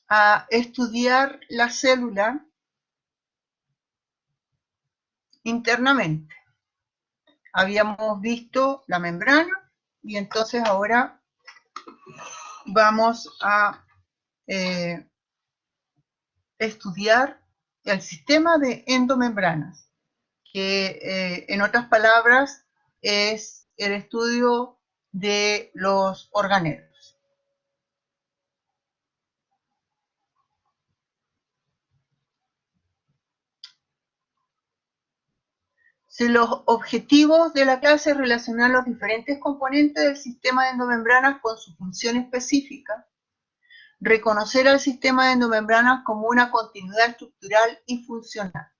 a estudiar la célula internamente. Habíamos visto la membrana y entonces ahora vamos a estudiar el sistema de endomembranas, que en otras palabras es el estudio de los organelos. Si los objetivos de la clase relacionan los diferentes componentes del sistema de endomembranas con su función específica, reconocer al sistema de endomembranas como una continuidad estructural y funcional.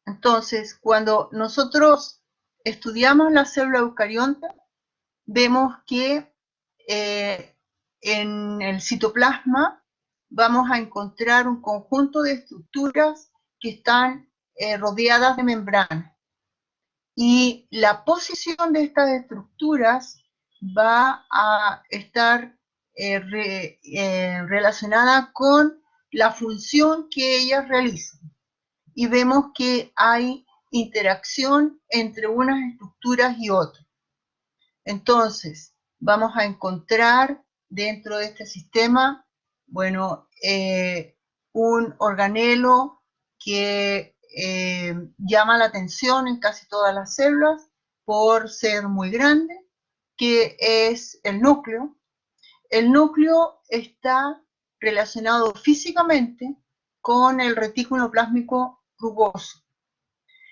Entonces, cuando nosotros estudiamos la célula eucarionta, vemos que en el citoplasma vamos a encontrar un conjunto de estructuras que están rodeadas de membranas. Y la posición de estas estructuras va a estar relacionada con la función que ellas realizan. Y vemos que hay interacción entre unas estructuras y otras. Entonces, vamos a encontrar dentro de este sistema, bueno, un organelo que llama la atención en casi todas las células por ser muy grande, que es el núcleo. El núcleo está relacionado físicamente con el retículo plásmico rugoso.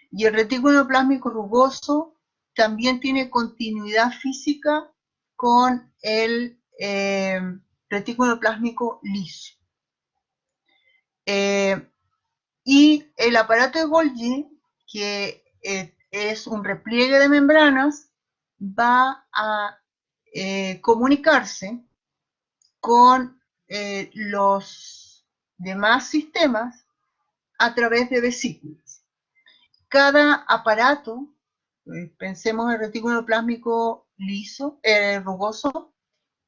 Y el retículo plásmico rugoso también tiene continuidad física con el retículo plásmico liso. Y el aparato de Golgi, que es un repliegue de membranas, va a comunicarse con los demás sistemas a través de vesículas. Cada aparato, pensemos en el retículo plásmico liso, rugoso,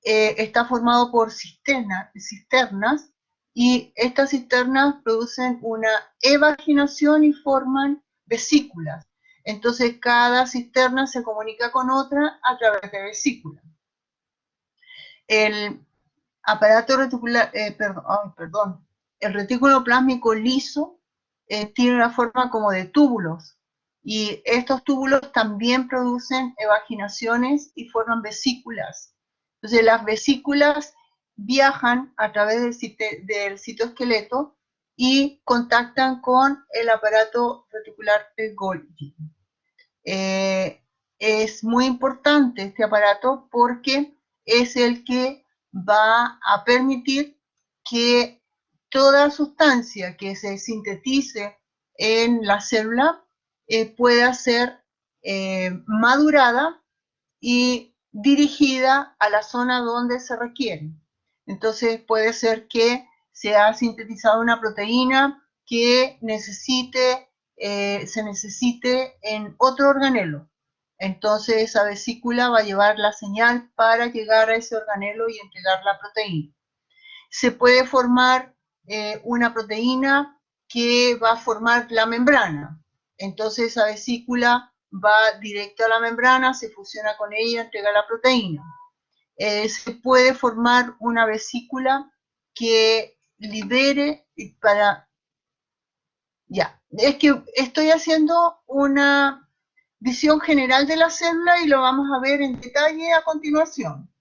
está formado por cisternas, y estas cisternas producen una evaginación y forman vesículas. Entonces cada cisterna se comunica con otra a través de vesículas. El aparato reticular, el retículo plásmico liso tiene una forma como de túbulos, y estos túbulos también producen evaginaciones y forman vesículas. Entonces las vesículas viajan a través del citoesqueleto y contactan con el aparato reticular de Golgi. Es muy importante este aparato porque es el que va a permitir que toda sustancia que se sintetice en la célula pueda ser madurada y dirigida a la zona donde se requiere. Entonces puede ser que se ha sintetizado una proteína que se necesite en otro organelo. Entonces esa vesícula va a llevar la señal para llegar a ese organelo y entregar la proteína. Se puede formar una proteína que va a formar la membrana. Entonces esa vesícula va directo a la membrana, se fusiona con ella, entrega la proteína. Se puede formar una vesícula que libere para... Ya, es que estoy haciendo una visión general de la célula y lo vamos a ver en detalle a continuación.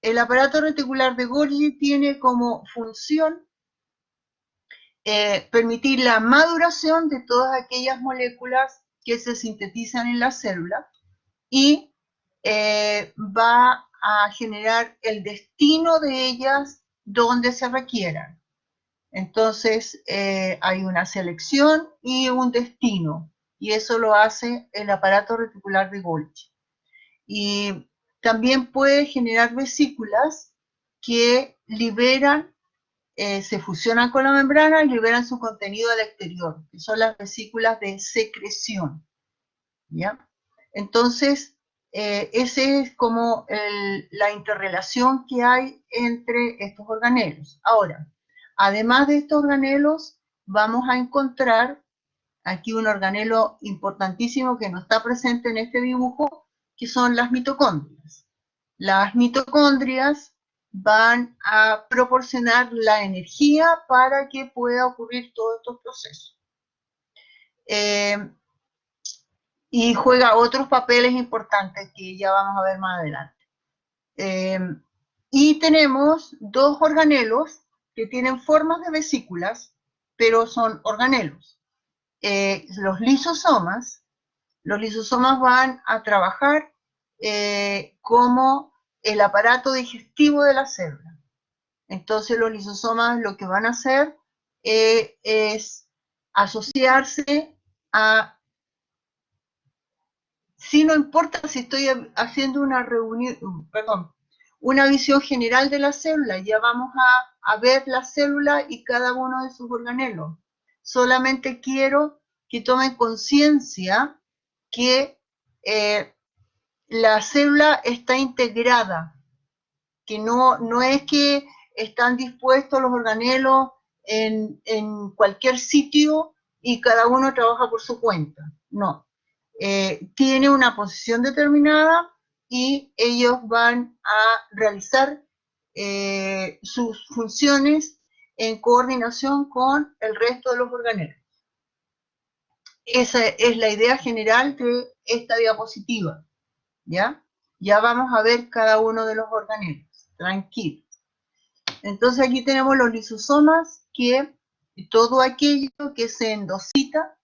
El aparato reticular de Golgi tiene como función permitir la maduración de todas aquellas moléculas que se sintetizan en la célula y va a generar el destino de ellas donde se requieran. Entonces hay una selección y un destino, y eso lo hace el aparato reticular de Golgi. Y también puede generar vesículas que liberan, se fusionan con la membrana y liberan su contenido al exterior, que son las vesículas de secreción. ¿Ya? Entonces, esa es como la interrelación que hay entre estos organelos. Ahora, además de estos organelos, vamos a encontrar aquí un organelo importantísimo que no está presente en este dibujo, que son las mitocondrias. Las mitocondrias van a proporcionar la energía para que pueda ocurrir todos estos procesos. Y juega otros papeles importantes que ya vamos a ver más adelante. Y tenemos dos organelos que tienen formas de vesículas, pero son organelos. Los lisosomas van a trabajar como el aparato digestivo de la célula. Entonces los lisosomas lo que van a hacer es asociarse a, si no importa si estoy haciendo una reunión, una visión general de la célula, ya vamos a ver la célula y cada uno de sus organelos. Solamente quiero que tomen conciencia que la célula está integrada, que no es que están dispuestos los organelos en cualquier sitio y cada uno trabaja por su cuenta. No. Tiene una posición determinada y ellos van a realizar sus funciones en coordinación con el resto de los organelos. Esa es la idea general de esta diapositiva, ¿ya? Ya vamos a ver cada uno de los organelos, tranquilo. Entonces aquí tenemos los lisosomas, que todo aquello que se endocita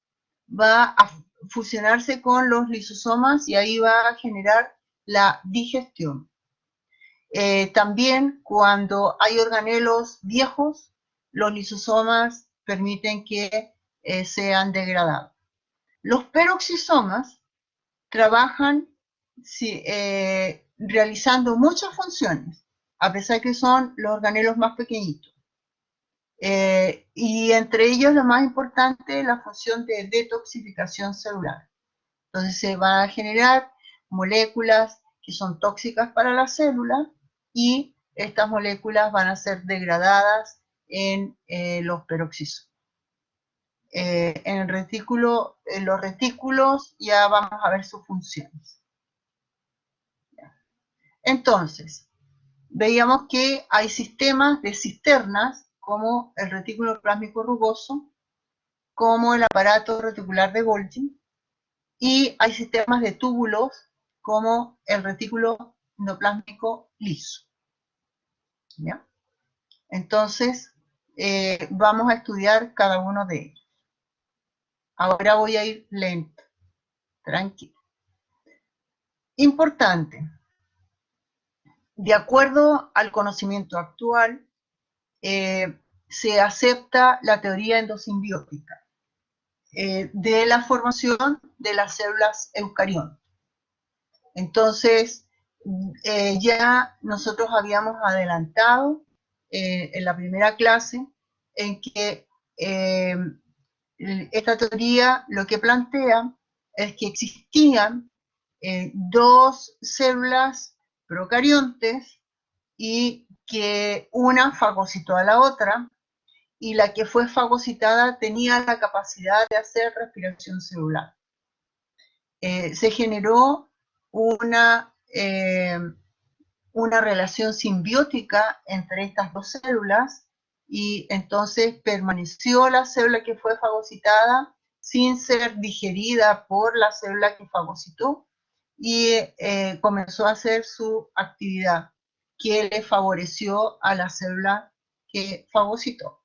va a fusionarse con los lisosomas y ahí va a generar la digestión. También cuando hay organelos viejos, los lisosomas permiten que sean degradados. Los peroxisomas trabajan realizando muchas funciones, a pesar que son los organelos más pequeñitos. Y entre ellos la más importante es la función de detoxificación celular. Entonces se van a generar moléculas que son tóxicas para la célula y estas moléculas van a ser degradadas en los peroxisomas. En los retículos ya vamos a ver sus funciones. Entonces, veíamos que hay sistemas de cisternas, como el retículo plásmico rugoso, como el aparato reticular de Golgi, y hay sistemas de túbulos, como el retículo endoplásmico liso. ¿Ya? Entonces, vamos a estudiar cada uno de ellos. Ahora voy a ir lento, tranquilo. Importante. De acuerdo al conocimiento actual, se acepta la teoría endosimbiótica de la formación de las células eucariontes. Entonces, ya nosotros habíamos adelantado en la primera clase en que esta teoría lo que plantea es que existían dos células procariontes y que una fagocitó a la otra, y la que fue fagocitada tenía la capacidad de hacer respiración celular. Se generó una relación simbiótica entre estas dos células y entonces permaneció la célula que fue fagocitada sin ser digerida por la célula que fagocitó y comenzó a hacer su actividad que le favoreció a la célula que fagocitó.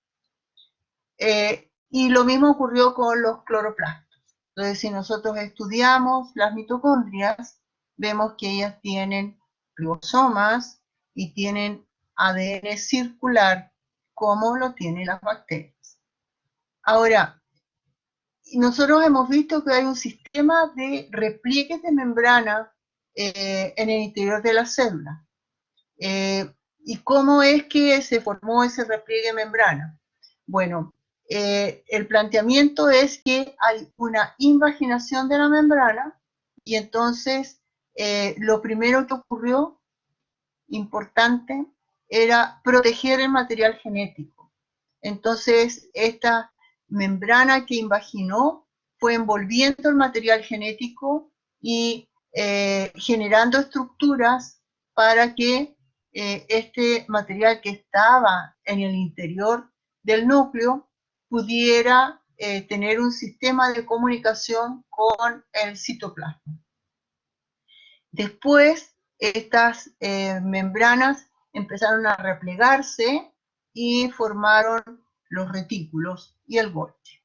Y lo mismo ocurrió con los cloroplastos. Entonces, si nosotros estudiamos las mitocondrias, vemos que ellas tienen ribosomas y tienen ADN circular, como lo tienen las bacterias. Ahora, nosotros hemos visto que hay un sistema de repliegues de membrana en el interior de la célula. ¿Y cómo es que se formó ese repliegue de membrana? Bueno, el planteamiento es que hay una invaginación de la membrana y entonces lo primero que ocurrió, importante, era proteger el material genético. Entonces, esta membrana que invaginó fue envolviendo el material genético y generando estructuras para que este material que estaba en el interior del núcleo pudiera tener un sistema de comunicación con el citoplasma. Después, estas membranas empezaron a replegarse y formaron los retículos y el Golgi.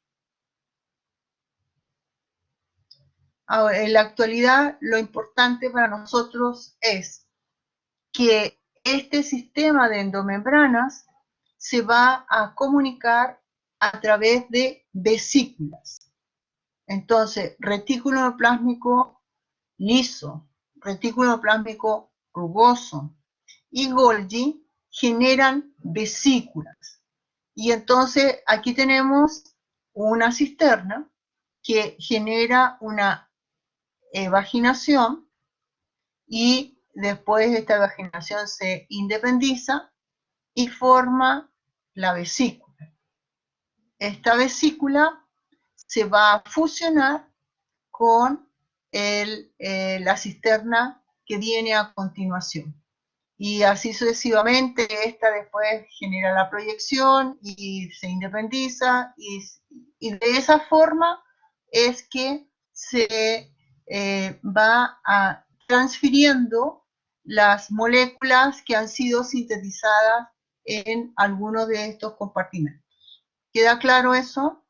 Ahora, en la actualidad, lo importante para nosotros es que este sistema de endomembranas se va a comunicar a través de vesículas. Entonces, retículo endoplásmico liso, retículo endoplásmico rugoso y Golgi generan vesículas. Y entonces aquí tenemos una cisterna que genera una vaginación y después esta vaginación se independiza y forma la vesícula. Esta vesícula se va a fusionar con la cisterna que viene a continuación. Y así sucesivamente, esta después genera la proyección y se independiza, y de esa forma es que se va transfiriendo las moléculas que han sido sintetizadas en algunos de estos compartimentos. ¿Queda claro eso?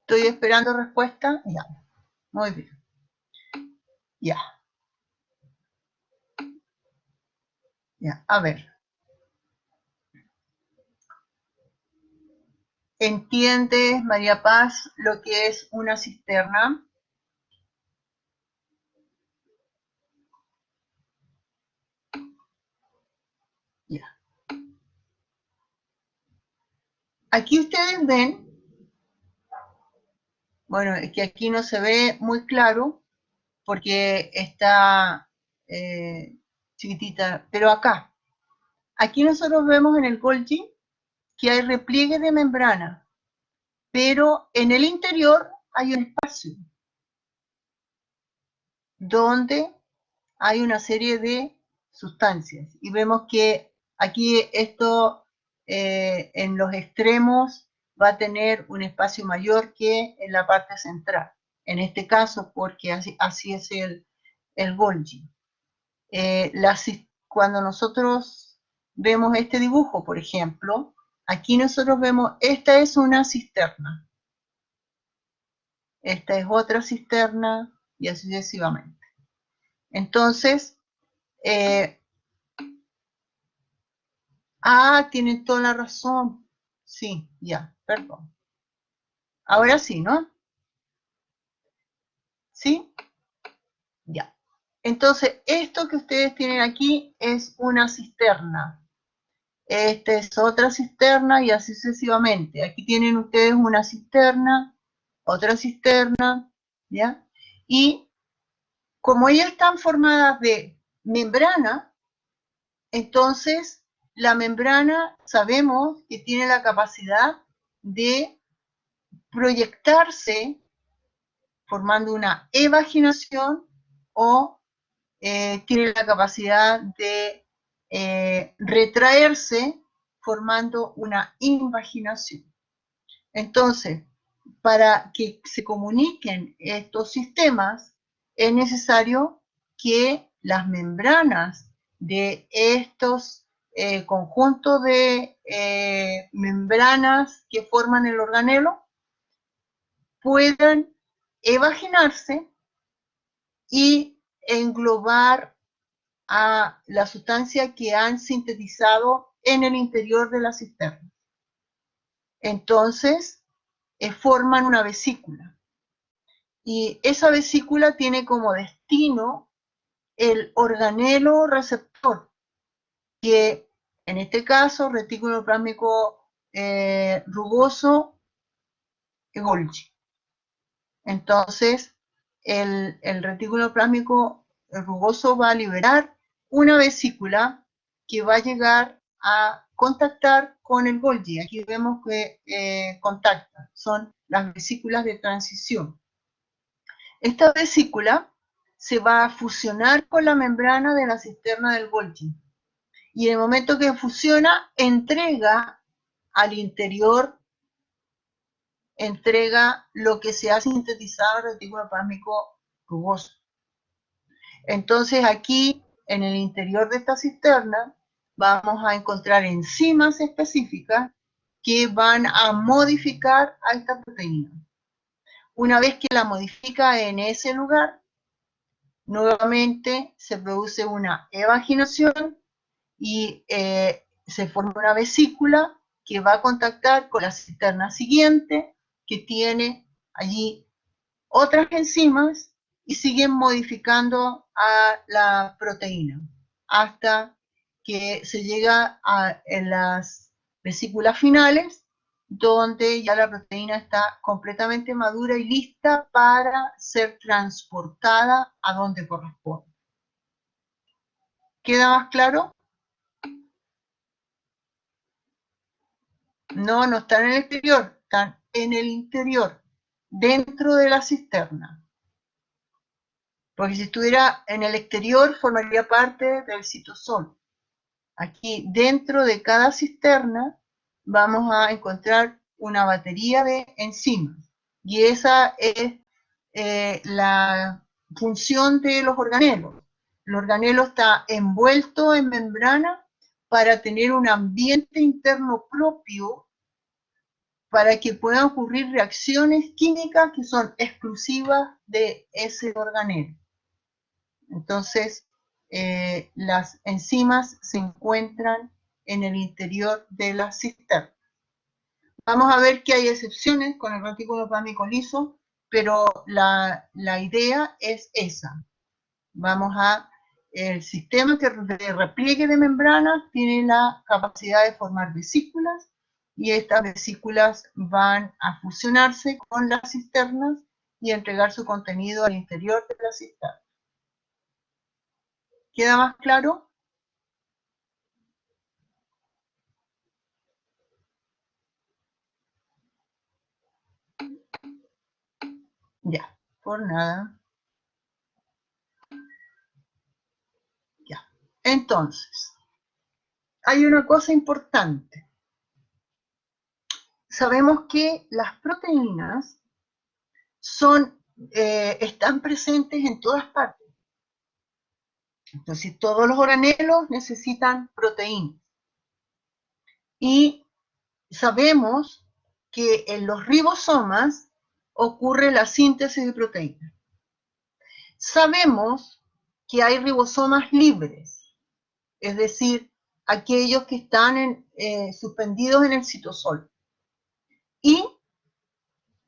Estoy esperando respuesta. Ya, muy bien. Ya. Ya, a ver. ¿Entiendes, María Paz, lo que es una cisterna? Ya. Aquí ustedes ven, bueno, es que aquí no se ve muy claro porque está chiquitita, pero acá. Aquí nosotros vemos en el Golgi que hay repliegue de membrana, pero en el interior hay un espacio donde hay una serie de sustancias. Y vemos que aquí esto en los extremos va a tener un espacio mayor que en la parte central. En este caso, porque así es el Golgi. Cuando nosotros vemos este dibujo, por ejemplo, aquí nosotros vemos, esta es una cisterna, esta es otra cisterna y así sucesivamente. Entonces, tienen toda la razón. Sí, ya, perdón. Ahora sí, ¿no? ¿Sí? Ya. Entonces, esto que ustedes tienen aquí es una cisterna. Esta es otra cisterna y así sucesivamente. Aquí tienen ustedes una cisterna, otra cisterna, ¿ya? Y como ellas están formadas de membrana, entonces la membrana sabemos que tiene la capacidad de proyectarse formando una evaginación o tiene la capacidad de retraerse formando una invaginación. Entonces, para que se comuniquen estos sistemas, es necesario que las membranas de estos conjuntos de membranas que forman el organelo puedan evaginarse y englobar a la sustancia que han sintetizado en el interior de la cisterna. Entonces, forman una vesícula. Y esa vesícula tiene como destino el organelo receptor, que en este caso, retículo plásmico rugoso Golgi. Entonces, el retículo plásmico rugoso va a liberar una vesícula que va a llegar a contactar con el Golgi. Aquí vemos que contacta, son las vesículas de transición. Esta vesícula se va a fusionar con la membrana de la cisterna del Golgi. Y en el momento que fusiona, entrega al interior, entrega lo que se ha sintetizado en el retículo plásmico rugoso. Entonces aquí, en el interior de esta cisterna, vamos a encontrar enzimas específicas que van a modificar a esta proteína. Una vez que la modifica en ese lugar, nuevamente se produce una evaginación y se forma una vesícula que va a contactar con la cisterna siguiente, que tiene allí otras enzimas y siguen modificando a la proteína hasta que se llega a en las vesículas finales, donde ya la proteína está completamente madura y lista para ser transportada a donde corresponde. ¿Queda más claro? No, no están en el exterior, están en el interior, dentro de la cisterna. Porque si estuviera en el exterior, formaría parte del citosol. Aquí, dentro de cada cisterna, vamos a encontrar una batería de enzimas. Y esa es la función de los organelos. El organelo está envuelto en membrana para tener un ambiente interno propio para que puedan ocurrir reacciones químicas que son exclusivas de ese organelo. Entonces, las enzimas se encuentran en el interior de la cisterna. Vamos a ver que hay excepciones con el retículo plásmico liso, pero la idea es esa. Vamos a, el sistema de repliegue de membranas tiene la capacidad de formar vesículas y estas vesículas van a fusionarse con las cisternas y entregar su contenido al interior de la cisterna. ¿Queda más claro? Ya, por nada. Ya. Entonces, hay una cosa importante. Sabemos que las proteínas están presentes en todas partes. Entonces, todos los organelos necesitan proteínas. Y sabemos que en los ribosomas ocurre la síntesis de proteínas. Sabemos que hay ribosomas libres, es decir, aquellos que están suspendidos en el citosol. Y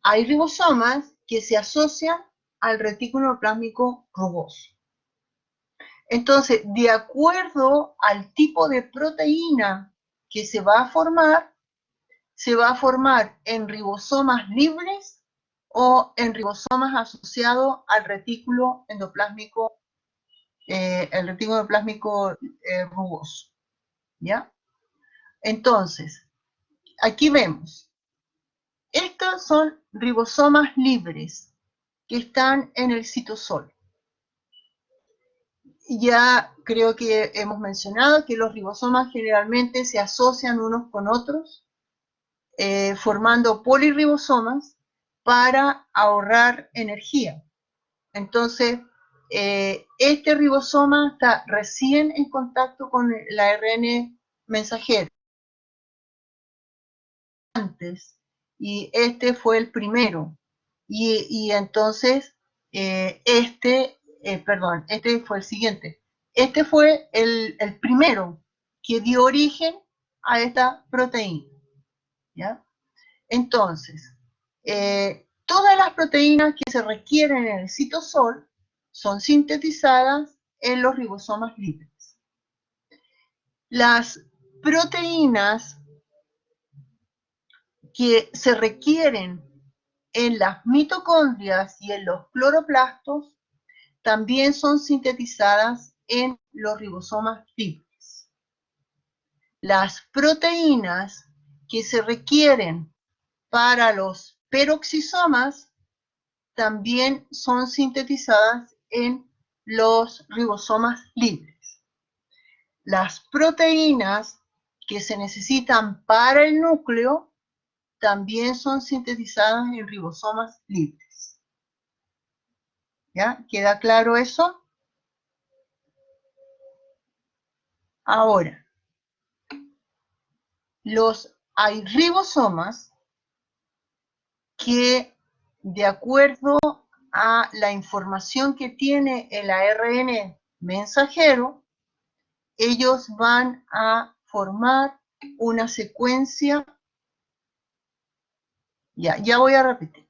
hay ribosomas que se asocian al retículo plásmico rugoso. Entonces, de acuerdo al tipo de proteína que se va a formar en ribosomas libres o en ribosomas asociados al retículo endoplásmico, el retículo plásmico rugoso. ¿Ya? Entonces, aquí vemos, estos son ribosomas libres que están en el citosol. Ya creo que hemos mencionado que los ribosomas generalmente se asocian unos con otros, formando polirribosomas para ahorrar energía. Entonces, este ribosoma está recién en contacto con el ARN mensajero. Antes, y este fue el primero. Y entonces, este fue el siguiente. Este fue el primero que dio origen a esta proteína. ¿Ya? Entonces, todas las proteínas que se requieren en el citosol son sintetizadas en los ribosomas libres. Las proteínas que se requieren en las mitocondrias y en los cloroplastos también son sintetizadas en los ribosomas libres. Las proteínas que se requieren para los peroxisomas también son sintetizadas en los ribosomas libres. Las proteínas que se necesitan para el núcleo también son sintetizadas en ribosomas libres. ¿Ya? ¿Queda claro eso? Ahora, hay ribosomas que, de acuerdo a la información que tiene el ARN mensajero, ellos van a formar una secuencia. Ya voy a repetir.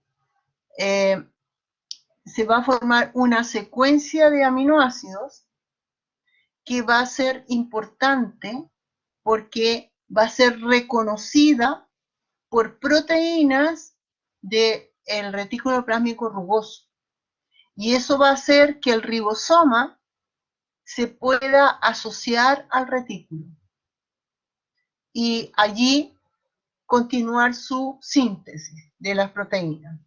Se va a formar una secuencia de aminoácidos que va a ser importante porque va a ser reconocida por proteínas del retículo plásmico rugoso. Y eso va a hacer que el ribosoma se pueda asociar al retículo y allí continuar su síntesis de las proteínas.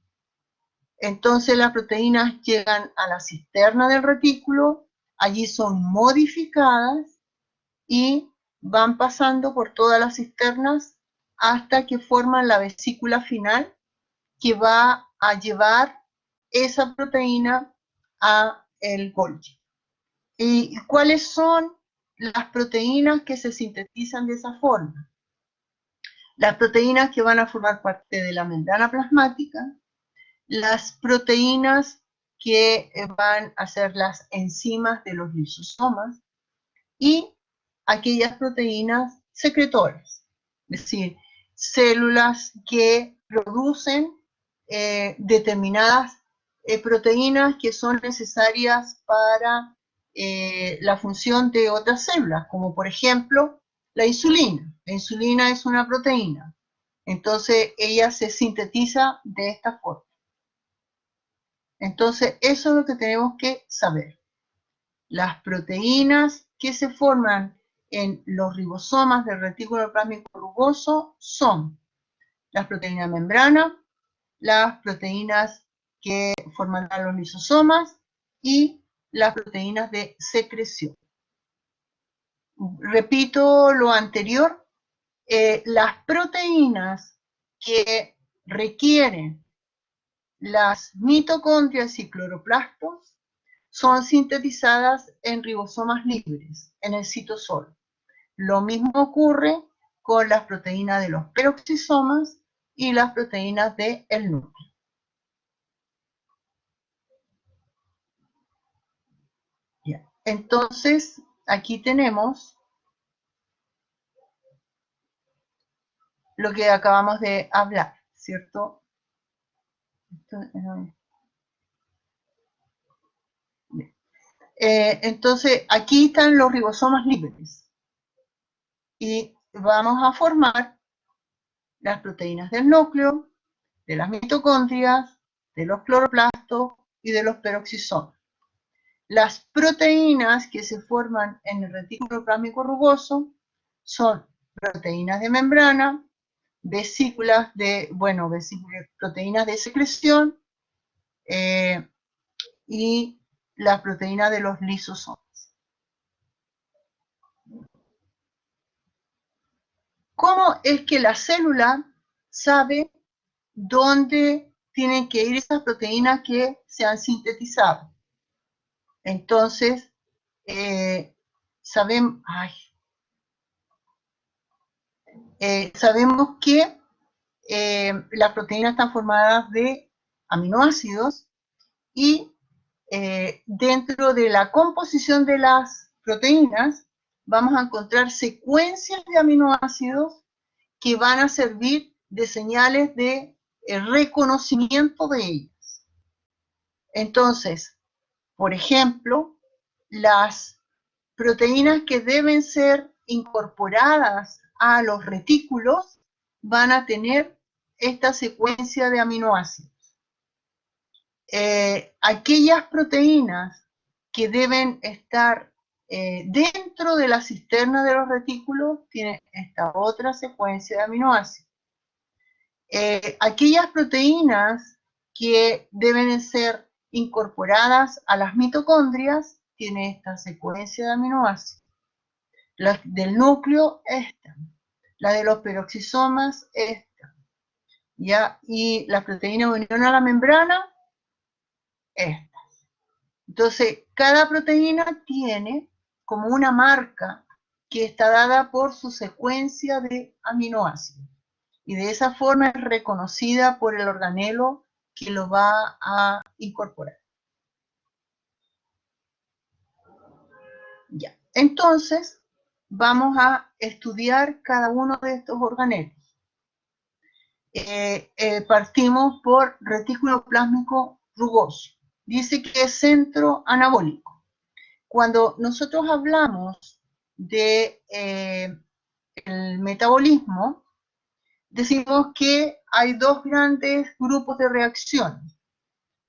Entonces las proteínas llegan a la cisterna del retículo, allí son modificadas y van pasando por todas las cisternas hasta que forman la vesícula final que va a llevar esa proteína a el Golgi. ¿Y cuáles son las proteínas que se sintetizan de esa forma? Las proteínas que van a formar parte de la membrana plasmática, las proteínas que van a ser las enzimas de los lisosomas y aquellas proteínas secretoras, es decir, células que producen determinadas proteínas que son necesarias para la función de otras células, como por ejemplo la insulina. La insulina es una proteína, entonces ella se sintetiza de esta forma. Entonces eso es lo que tenemos que saber. Las proteínas que se forman en los ribosomas del retículo plásmico rugoso son las proteínas de membrana, las proteínas que forman los lisosomas y las proteínas de secreción. Repito lo anterior, las proteínas que requieren las mitocondrias y cloroplastos son sintetizadas en ribosomas libres, en el citosol. Lo mismo ocurre con las proteínas de los peroxisomas y las proteínas del núcleo. Bien. Entonces, aquí tenemos lo que acabamos de hablar, ¿cierto? Entonces, aquí están los ribosomas libres. Y vamos a formar las proteínas del núcleo, de las mitocondrias, de los cloroplastos y de los peroxisomas. Las proteínas que se forman en el retículo plásmico rugoso son proteínas de membrana, proteínas de secreción y las proteínas de los lisosomas. ¿Cómo es que la célula sabe dónde tienen que ir esas proteínas que se han sintetizado? Entonces, sabemos que las proteínas están formadas de aminoácidos y dentro de la composición de las proteínas vamos a encontrar secuencias de aminoácidos que van a servir de señales de reconocimiento de ellas. Entonces, por ejemplo, las proteínas que deben ser incorporadas a los retículos van a tener esta secuencia de aminoácidos. Aquellas proteínas que deben estar dentro de la cisterna de los retículos tienen esta otra secuencia de aminoácidos. Aquellas proteínas que deben ser incorporadas a las mitocondrias tienen esta secuencia de aminoácidos. La del núcleo, esta. La de los peroxisomas, esta. ¿Ya? Y la proteína de unión a la membrana, esta. Entonces, cada proteína tiene como una marca que está dada por su secuencia de aminoácidos. Y de esa forma es reconocida por el organelo que lo va a incorporar. Ya. Entonces, vamos a estudiar cada uno de estos organelos. Partimos por retículo plásmico rugoso. Dice que es centro anabólico. Cuando nosotros hablamos de el metabolismo, decimos que hay dos grandes grupos de reacciones: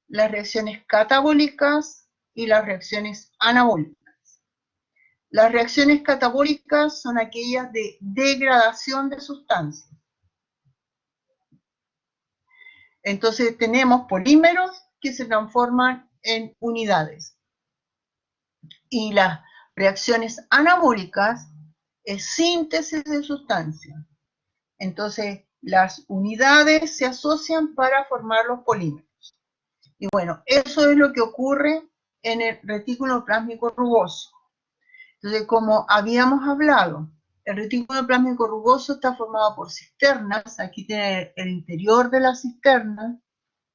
las reacciones catabólicas y las reacciones anabólicas. Las reacciones catabólicas son aquellas de degradación de sustancias. Entonces tenemos polímeros que se transforman en unidades. Y las reacciones anabólicas es síntesis de sustancias. Entonces las unidades se asocian para formar los polímeros. Y bueno, eso es lo que ocurre en el retículo plásmico rugoso. Entonces, como habíamos hablado, el retículo plásmico rugoso está formado por cisternas. Aquí tiene el interior de la cisterna,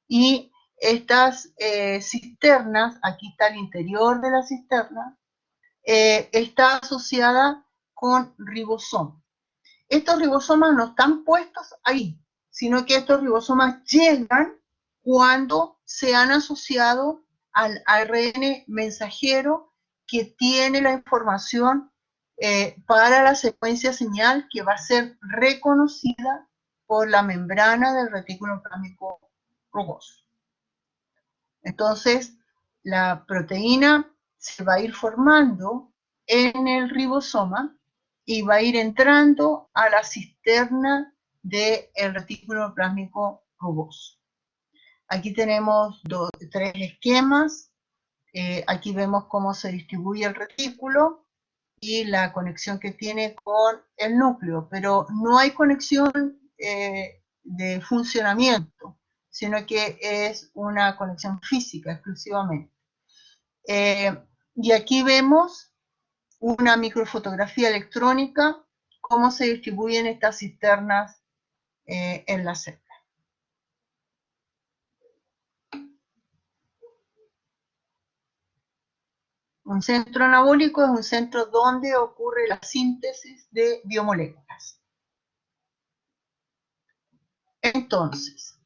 y estas cisternas, aquí está el interior de la cisterna, está asociada con ribosomas. Estos ribosomas no están puestos ahí, sino que estos ribosomas llegan cuando se han asociado al ARN mensajero que tiene la información para la secuencia señal que va a ser reconocida por la membrana del retículo plásmico rugoso. Entonces, la proteína se va a ir formando en el ribosoma y va a ir entrando a la cisterna del retículo plásmico rugoso. Aquí tenemos tres esquemas. Aquí vemos cómo se distribuye el retículo y la conexión que tiene con el núcleo, pero no hay conexión de funcionamiento, sino que es una conexión física exclusivamente. Y aquí vemos una microfotografía electrónica, cómo se distribuyen estas cisternas en la célula. Un centro anabólico es un centro donde ocurre la síntesis de biomoléculas. Entonces,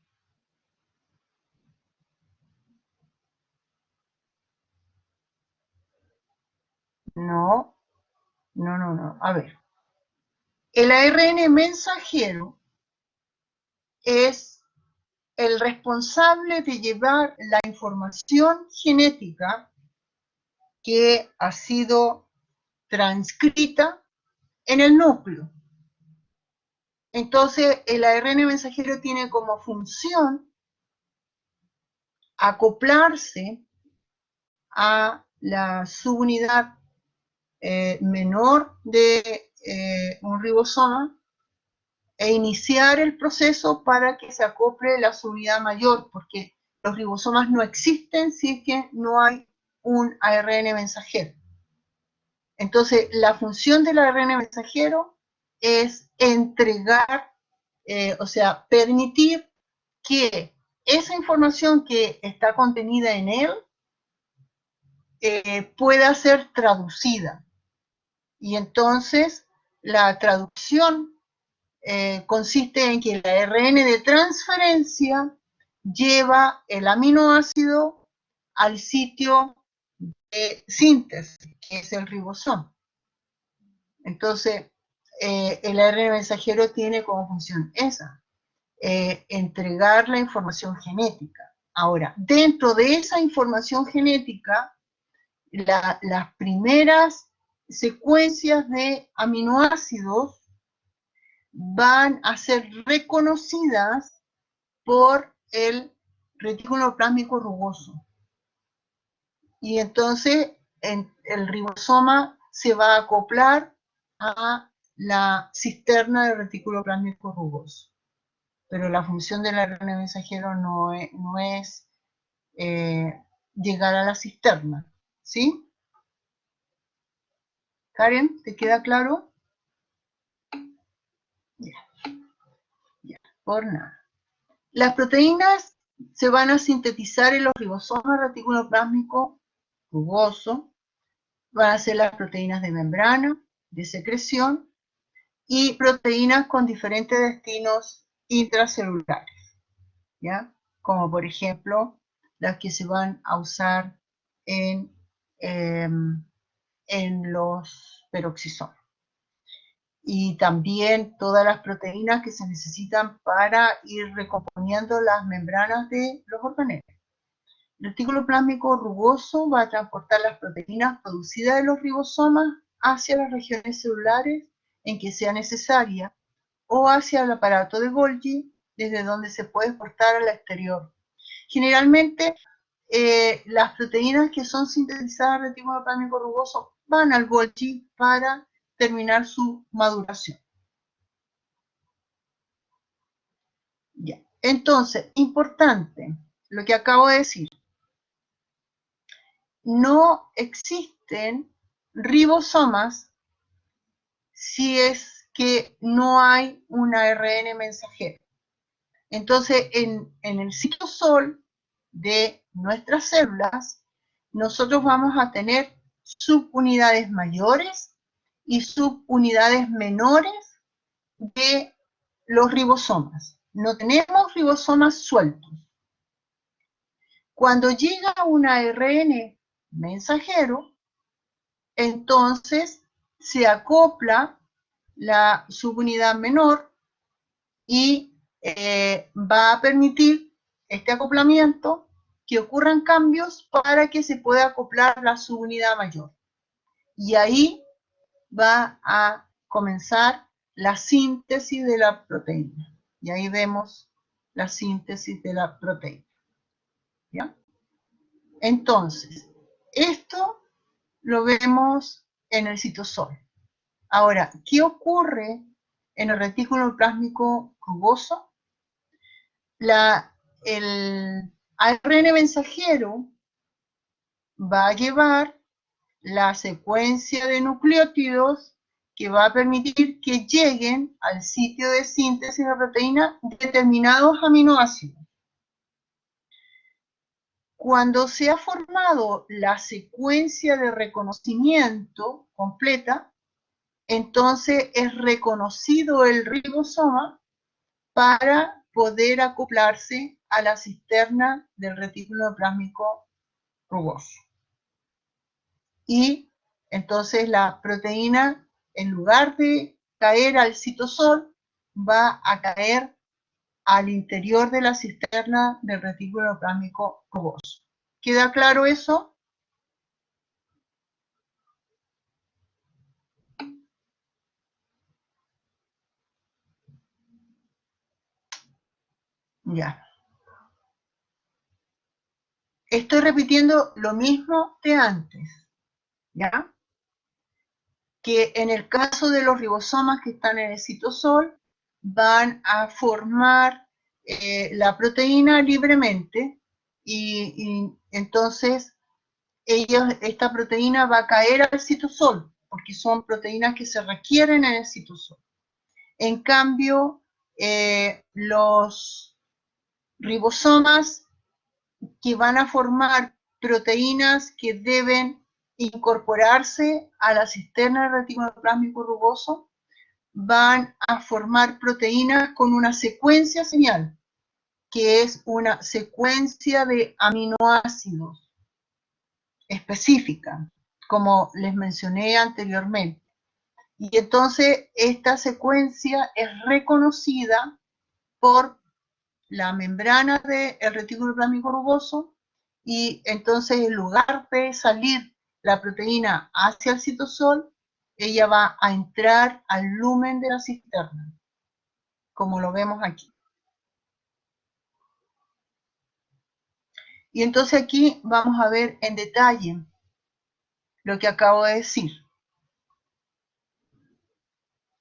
no. A ver, el ARN mensajero es el responsable de llevar la información genética que ha sido transcrita en el núcleo. Entonces, el ARN mensajero tiene como función acoplarse a la subunidad menor de un ribosoma e iniciar el proceso para que se acople la subunidad mayor, porque los ribosomas no existen si es que no hay un ARN mensajero. Entonces, la función del ARN mensajero es entregar, o sea, permitir que esa información que está contenida en él pueda ser traducida. Y entonces, la traducción consiste en que el ARN de transferencia lleva el aminoácido al sitio síntesis, que es el ribosoma. Entonces, el ARN mensajero tiene como función esa, entregar la información genética. Ahora, dentro de esa información genética, las primeras secuencias de aminoácidos van a ser reconocidas por el retículo plásmico rugoso. Y entonces el ribosoma se va a acoplar a la cisterna del retículo plásmico rugoso. Pero la función del ARN mensajero no es llegar a la cisterna, ¿sí? Karen, ¿te queda claro? Ya, ya, por nada. Las proteínas se van a sintetizar en los ribosomas reticuloplásmico rugoso, van a ser las proteínas de membrana, de secreción, y proteínas con diferentes destinos intracelulares, ¿ya? Como por ejemplo las que se van a usar en los peroxisomas. Y también todas las proteínas que se necesitan para ir recomponiendo las membranas de los organelos. El retículo plásmico rugoso va a transportar las proteínas producidas de los ribosomas hacia las regiones celulares en que sea necesaria o hacia el aparato de Golgi, desde donde se puede exportar al exterior. Generalmente, las proteínas que son sintetizadas en el retículo plásmico rugoso van al Golgi para terminar su maduración. Ya. Entonces, importante, lo que acabo de decir, no existen ribosomas si es que no hay un ARN mensajero. Entonces, en el citosol de nuestras células, nosotros vamos a tener subunidades mayores y subunidades menores de los ribosomas. No tenemos ribosomas sueltos. Cuando llega un ARN mensajero, entonces se acopla la subunidad menor y va a permitir este acoplamiento que ocurran cambios para que se pueda acoplar la subunidad mayor. Y ahí va a comenzar la síntesis de la proteína. Y ahí vemos la síntesis de la proteína. ¿Ya? Entonces, esto lo vemos en el citosol. Ahora, ¿qué ocurre en el retículo plásmico rugoso? El ARN mensajero va a llevar la secuencia de nucleótidos que va a permitir que lleguen al sitio de síntesis de la proteína determinados aminoácidos. Cuando se ha formado la secuencia de reconocimiento completa, entonces es reconocido el ribosoma para poder acoplarse a la cisterna del retículo plásmico rugoso. Y entonces la proteína, en lugar de caer al citosol, va a caer al interior de la cisterna del retículo plásmico rugoso. ¿Queda claro eso? Ya. Estoy repitiendo lo mismo de antes, ¿ya? Que en el caso de los ribosomas que están en el citosol, van a formar la proteína libremente y entonces esta proteína va a caer al citosol, porque son proteínas que se requieren en el citosol. En cambio, los ribosomas que van a formar proteínas que deben incorporarse a la cisterna del retículo plásmico rugoso, van a formar proteínas con una secuencia señal, que es una secuencia de aminoácidos. específica, como les mencioné anteriormente. Y entonces esta secuencia es reconocida por la membrana del retículo plásmico rugoso, y entonces en lugar de salir la proteína hacia el citosol, ella va a entrar al lumen de la cisterna, como lo vemos aquí. Y entonces aquí vamos a ver en detalle lo que acabo de decir.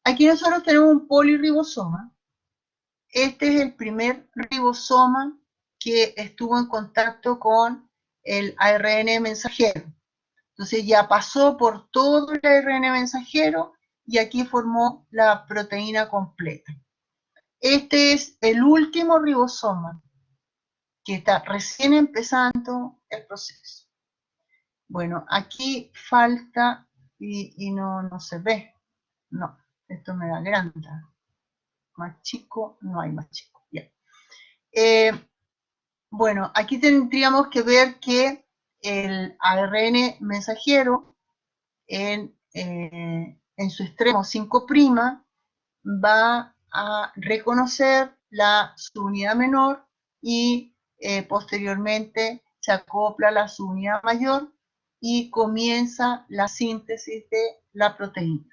Aquí nosotros tenemos un polirribosoma. Este es el primer ribosoma que estuvo en contacto con el ARN mensajero. Entonces ya pasó por todo el ARN mensajero y aquí formó la proteína completa. Este es el último ribosoma que está recién empezando el proceso. Bueno, aquí falta y no se ve. No, esto me da grande. Más chico, no hay más chico. Ya. Bueno, aquí tendríamos que ver que el ARN mensajero en su extremo 5' va a reconocer la subunidad menor y posteriormente se acopla a la subunidad mayor y comienza la síntesis de la proteína.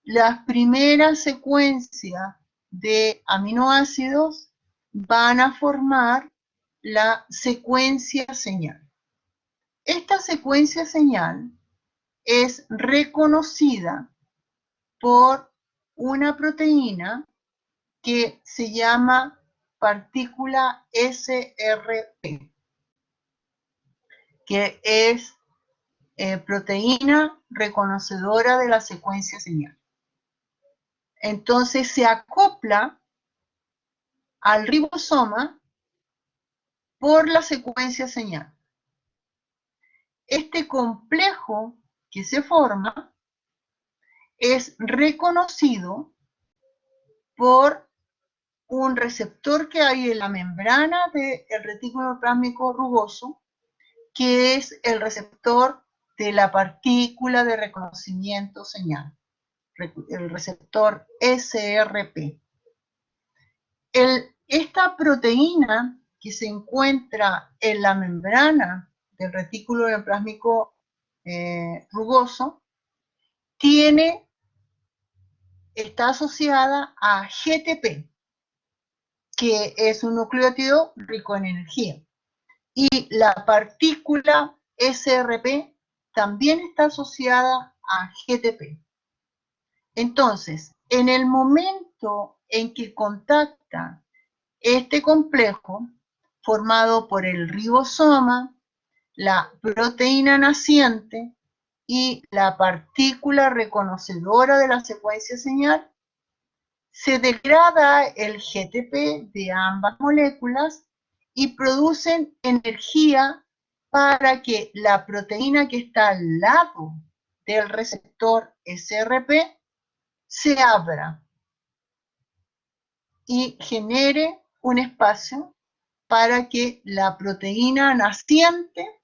Las primeras secuencias de aminoácidos van a formar la secuencia señal. Esta secuencia señal es reconocida por una proteína que se llama partícula SRP, que es proteína reconocedora de la secuencia señal. Entonces se acopla al ribosoma por la secuencia señal. Este complejo que se forma es reconocido por un receptor que hay en la membrana del retículo plásmico rugoso, que es el receptor de la partícula de reconocimiento señal, el receptor SRP. Esta proteína que se encuentra en la membrana del retículo plásmico rugoso está asociada a GTP, que es un nucleótido rico en energía. Y la partícula SRP también está asociada a GTP. Entonces, en el momento en que contacta este complejo, formado por el ribosoma, la proteína naciente y la partícula reconocedora de la secuencia señal, se degrada el GTP de ambas moléculas y producen energía para que la proteína que está al lado del receptor SRP se abra y genere un espacio para que la proteína naciente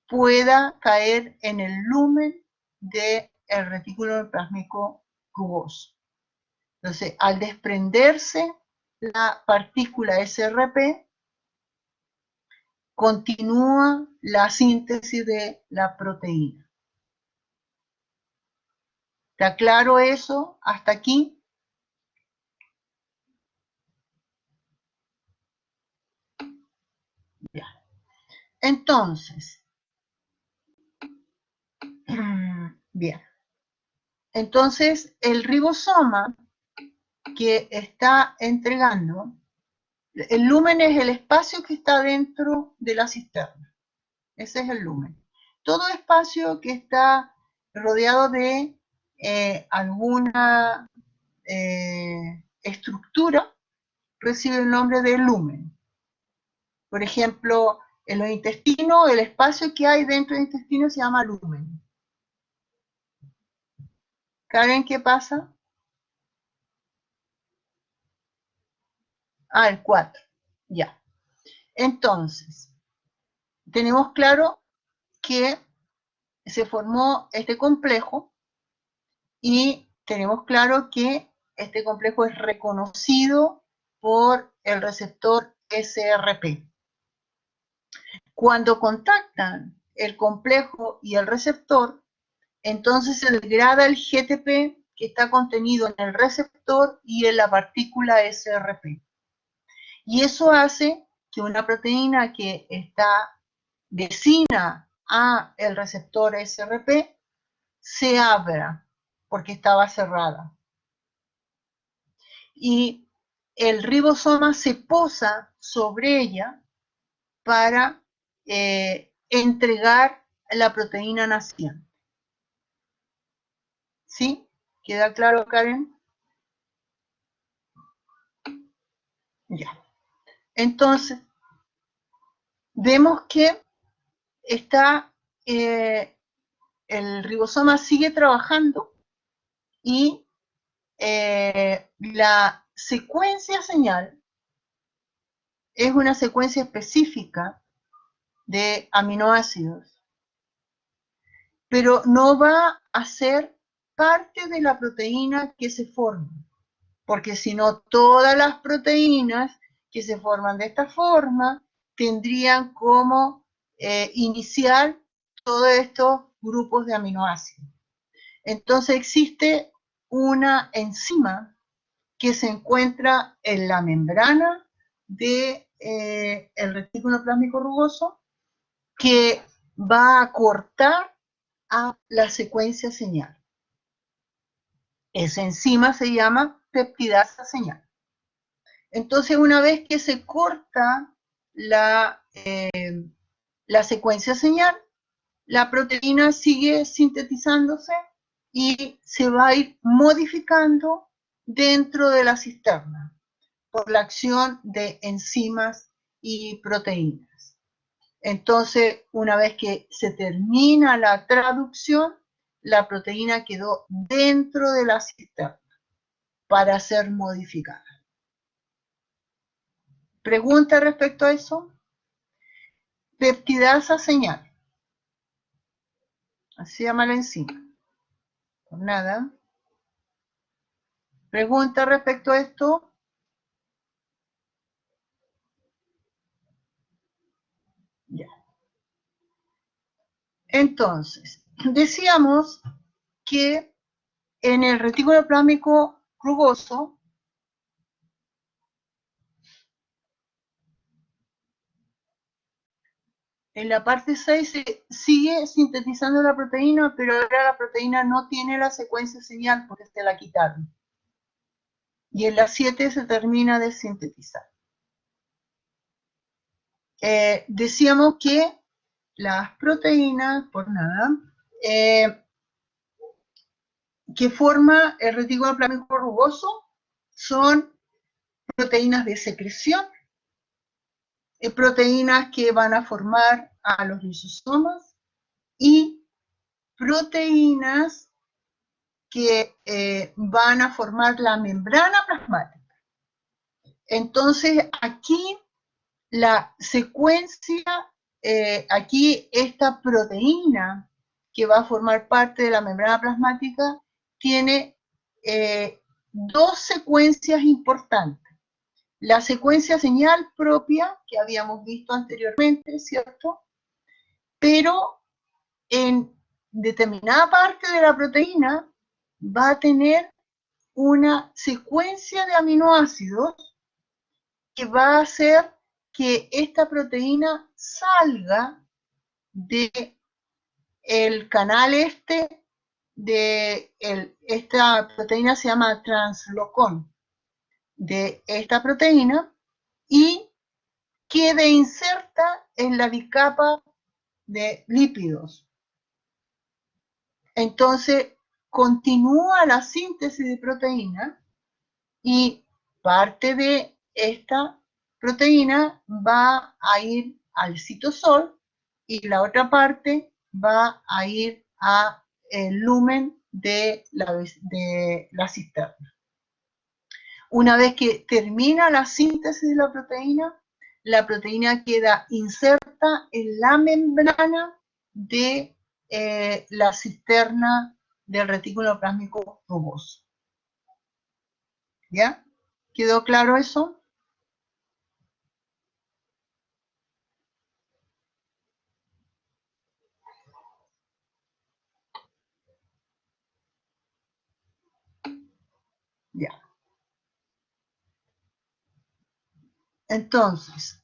pueda caer en el lumen del retículo plásmico rugoso. Entonces, al desprenderse la partícula SRP, continúa la síntesis de la proteína. ¿Está claro eso hasta aquí? Ya. Entonces, bien. Entonces, el ribosoma que está entregando, el lumen es el espacio que está dentro de la cisterna. Ese es el lumen. Todo espacio que está rodeado de alguna estructura recibe el nombre de lumen. Por ejemplo, en los intestinos, el espacio que hay dentro del intestino se llama lumen. ¿Saben qué pasa? Ah, el 4. Ya. Entonces, ¿tenemos claro? que se formó este complejo y tenemos claro que este complejo es reconocido por el receptor SRP. Cuando contactan el complejo y el receptor, entonces se degrada el GTP que está contenido en el receptor y en la partícula SRP. Y eso hace que una proteína que está vecina a el receptor SRP se abra porque estaba cerrada. Y el ribosoma se posa sobre ella para entregar la proteína naciente. ¿Sí? ¿Queda claro, Karen? Ya. Entonces, vemos que está, el ribosoma sigue trabajando y la secuencia señal es una secuencia específica de aminoácidos, pero no va a ser parte de la proteína que se forma, porque si no, todas las proteínas que se forman de esta forma tendrían como iniciar todos estos grupos de aminoácidos. Entonces existe una enzima que se encuentra en la membrana del retículo plásmico rugoso que va a cortar a la secuencia señal. Esa enzima se llama peptidasa señal. Entonces, una vez que se corta la secuencia señal, la proteína sigue sintetizándose y se va a ir modificando dentro de la cisterna por la acción de enzimas y proteínas. Entonces, una vez que se termina la traducción, la proteína quedó dentro de la cisterna para ser modificada. ¿Pregunta respecto a eso? Peptidasa señal. Así se llama la enzima. Por nada. ¿Pregunta respecto a esto? Ya. Entonces, decíamos que en el retículo plásmico rugoso en la parte 6 se sigue sintetizando la proteína, pero ahora la proteína no tiene la secuencia señal porque se la quitaron. Y en la 7 se termina de sintetizar. Decíamos que las proteínas, por nada, que forma el retículo plásmico rugoso son proteínas de secreción, proteínas que van a formar a los lisosomas y proteínas que van a formar la membrana plasmática. Entonces, aquí la secuencia, aquí esta proteína que va a formar parte de la membrana plasmática tiene dos secuencias importantes. La secuencia señal propia que habíamos visto anteriormente, ¿cierto? Pero en determinada parte de la proteína va a tener una secuencia de aminoácidos que va a hacer que esta proteína salga de el canal esta proteína se llama translocón de esta proteína y quede inserta en la bicapa de lípidos. Entonces, continúa la síntesis de proteína y parte de esta proteína va a ir al citosol y la otra parte va a ir al lumen de la cisterna. Una vez que termina la síntesis de la proteína queda inserta en la membrana de la cisterna del retículo plásmico rugoso. ¿Ya? ¿Quedó claro eso? Ya. Entonces,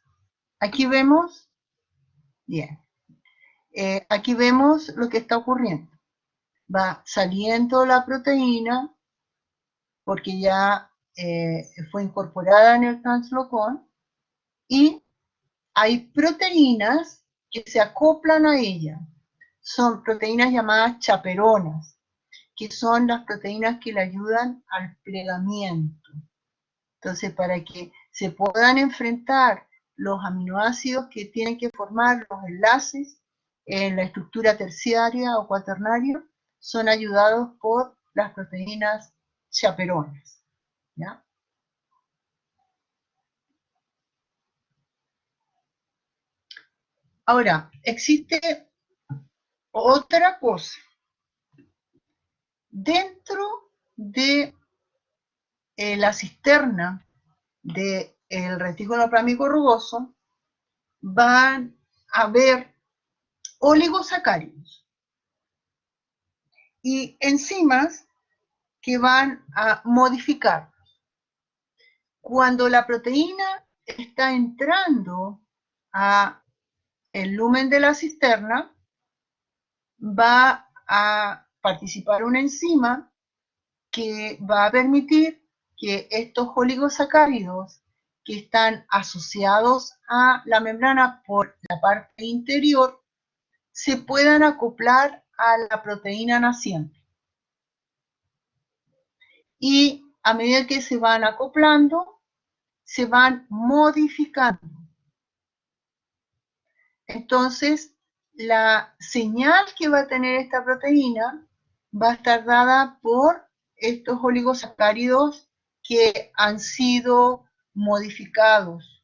aquí vemos, bien, aquí vemos lo que está ocurriendo. Va saliendo la proteína porque ya fue incorporada en el translocón y hay proteínas que se acoplan a ella. Son proteínas llamadas chaperonas, que son las proteínas que le ayudan al plegamiento. Entonces, para que se puedan enfrentar los aminoácidos que tienen que formar los enlaces en la estructura terciaria o cuaternaria, son ayudados por las proteínas chaperonas. ¿Ya? Ahora, existe otra cosa. Dentro de la cisterna del retículo plásmico rugoso van a haber oligosacáridos y enzimas que van a modificar. Cuando la proteína está entrando a el lumen de la cisterna, va a participar una enzima que va a permitir que estos oligosacáridos que están asociados a la membrana por la parte interior se puedan acoplar a la proteína naciente. Y a medida que se van acoplando, se van modificando. Entonces, la señal que va a tener esta proteína va a estar dada por estos oligosacáridos que han sido modificados.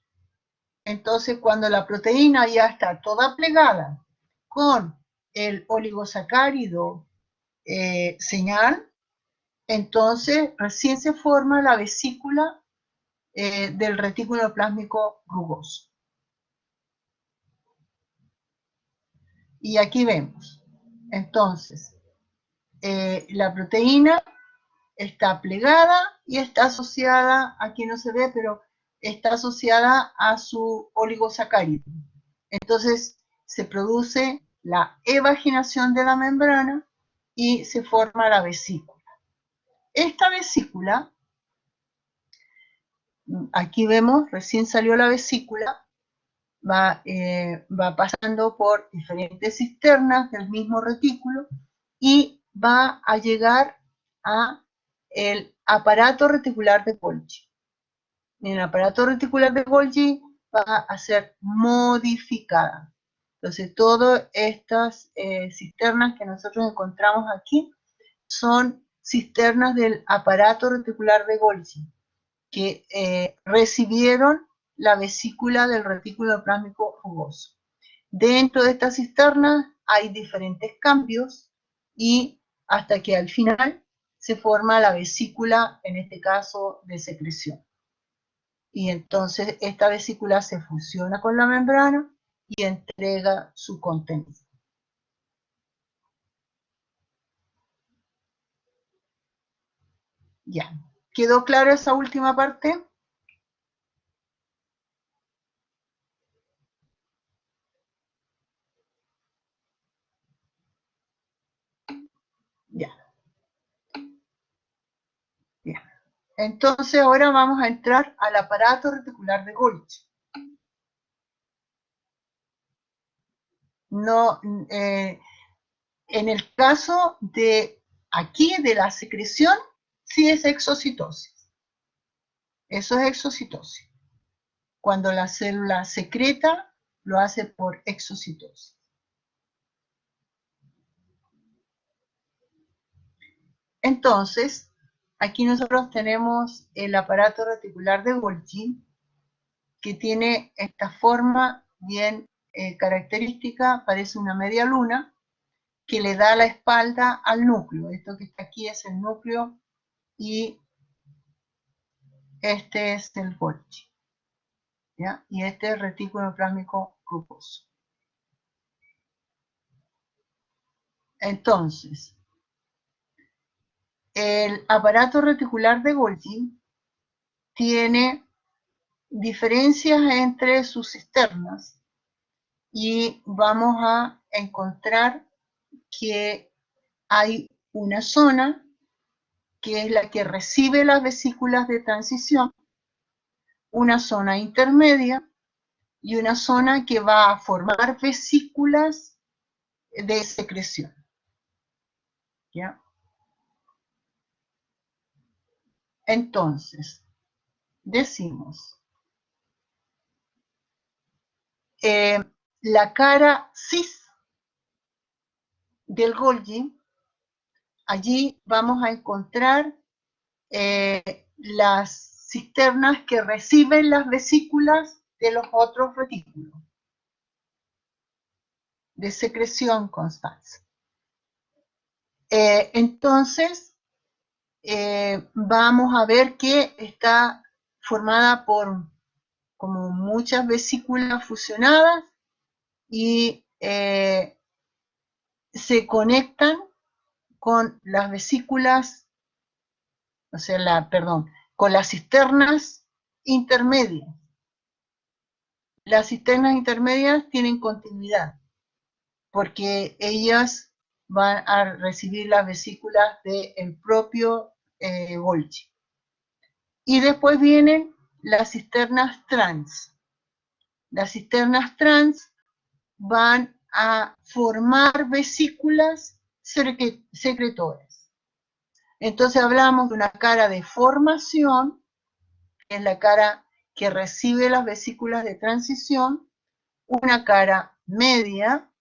Entonces, cuando la proteína ya está toda plegada con el oligosacárido señal, entonces recién se forma la vesícula del retículo plásmico rugoso. Y aquí vemos, entonces, la proteína está plegada y está asociada, aquí no se ve, pero está asociada a su oligosacárido. Entonces se produce la evaginación de la membrana y se forma la vesícula. Esta vesícula, aquí vemos, recién salió la vesícula, va pasando por diferentes cisternas del mismo retículo y va a llegar a el aparato reticular de Golgi. En el aparato reticular de Golgi va a ser modificada. Entonces, todas estas cisternas que nosotros encontramos aquí son cisternas del aparato reticular de Golgi, que recibieron la vesícula del retículo plásmico rugoso. Dentro de estas cisternas hay diferentes cambios y hasta que al final se forma la vesícula, en este caso de secreción. Y entonces esta vesícula se fusiona con la membrana y entrega su contenido. Ya. ¿Quedó claro esa última parte? Ya. Ya. Entonces ahora vamos a entrar al aparato reticular de Golgi. No, en el caso de aquí de la secreción, sí es exocitosis. Eso es exocitosis. Cuando la célula secreta, lo hace por exocitosis. Entonces, aquí nosotros tenemos el aparato reticular de Golgi, que tiene esta forma bien característica parece una media luna que le da la espalda al núcleo. Esto que está aquí es el núcleo y este es el Golgi, ¿ya? Y este es el retículo plásmico rugoso. Entonces, el aparato reticular de Golgi tiene diferencias entre sus cisternas y vamos a encontrar que hay una zona que es la que recibe las vesículas de transición, una zona intermedia y una zona que va a formar vesículas de secreción. ¿Ya? Entonces, decimos, la cara cis del Golgi, allí vamos a encontrar las cisternas que reciben las vesículas de los otros retículos de secreción constante. Entonces, vamos a ver que está formada por como muchas vesículas fusionadas y se conectan con las vesículas, o sea, con las cisternas intermedias. Las cisternas intermedias tienen continuidad, porque ellas van a recibir las vesículas del propio Golgi. Y después vienen las cisternas trans. Las cisternas trans van a formar vesículas secretoras. Entonces hablamos de una cara de formación, que es la cara que recibe las vesículas de transición, una cara media,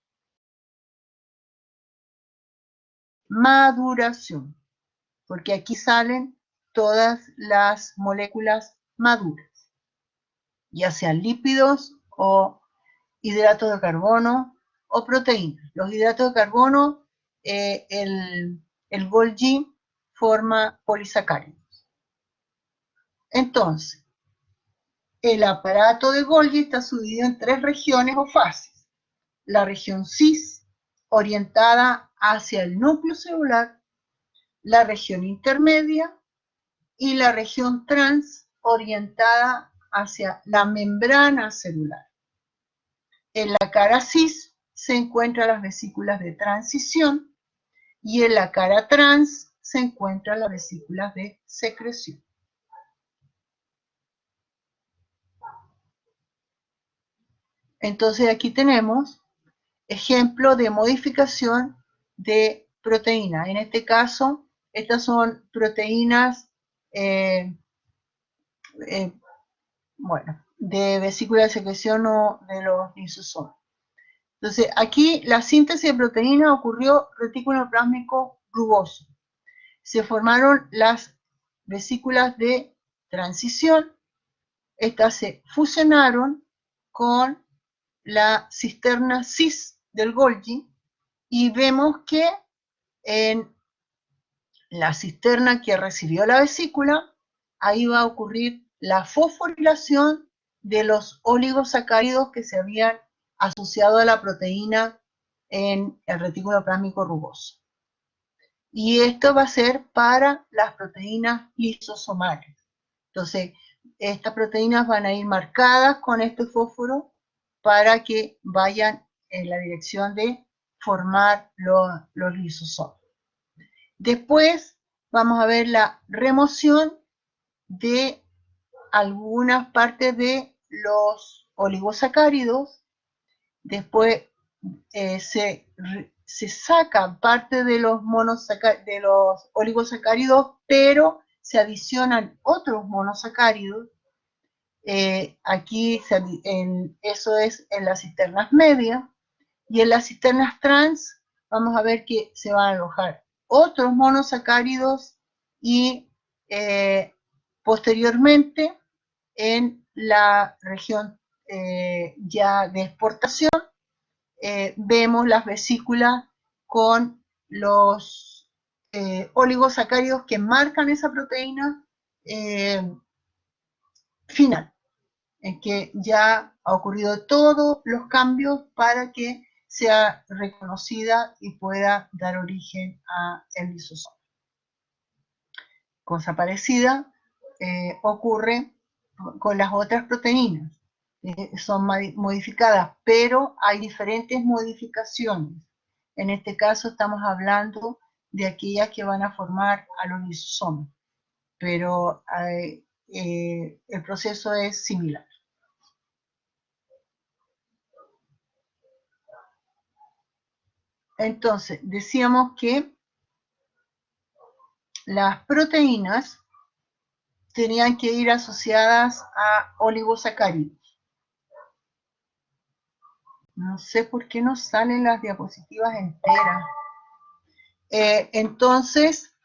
maduración, porque aquí salen todas las moléculas maduras, ya sean lípidos o hidratos de carbono o proteínas. Los hidratos de carbono, el Golgi forma polisacáridos. Entonces, el aparato de Golgi está subdividido en 3 regiones o fases. La región cis, orientada hacia el núcleo celular, la región intermedia y la región trans, orientada hacia la membrana celular. En la cara cis se encuentran las vesículas de transición y en la cara trans se encuentran las vesículas de secreción. Entonces aquí tenemos ejemplo de modificación de proteínas. En este caso, estas son proteínas de vesícula de secreción o de los lisosomas. Entonces, aquí la síntesis de proteína ocurrió retículo plásmico rugoso. Se formaron las vesículas de transición. Estas se fusionaron con la cisterna cis del Golgi y vemos que en la cisterna que recibió la vesícula, ahí va a ocurrir la fosforilación de los oligosacáridos que se habían asociado a la proteína en el retículo plásmico rugoso. Y esto va a ser para las proteínas lisosomales. Entonces, estas proteínas van a ir marcadas con este fósforo para que vayan en la dirección de formar los lisosomas. Después vamos a ver la remoción de algunas partes de los oligosacáridos. Después se sacan parte de los oligosacáridos, pero se adicionan otros monosacáridos. Aquí eso es en las cisternas medias, y en las cisternas trans vamos a ver que se van a alojar otros monosacáridos y posteriormente en la región ya de exportación, vemos las vesículas con los oligosacáridos que marcan esa proteína final, en que ya ha ocurrido todos los cambios para que sea reconocida y pueda dar origen a el lisosoma. Cosa parecida ocurre con las otras proteínas. Son modificadas, pero hay diferentes modificaciones. En este caso estamos hablando de aquellas que van a formar a los lisosomas, pero el proceso es similar. Entonces, decíamos que las proteínas tenían que ir asociadas a oligosacáridos. No sé por qué no salen las diapositivas enteras. Entonces,